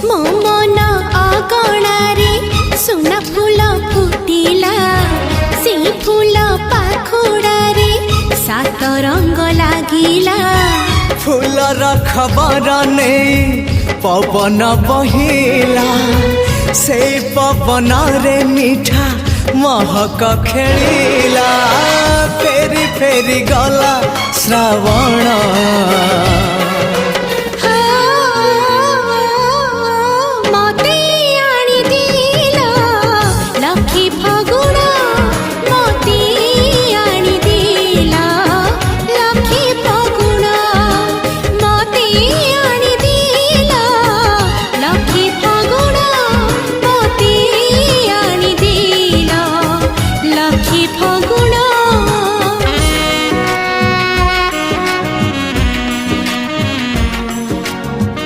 मो मन अगणारे सुना फूल फुटिला से फूल पाखुड़ारे सात रंग लागिला। फूलर खबर नहीं पवन बहिला से पवन रे मीठा महक खेलिला। फेरी फेरी गला श्रावण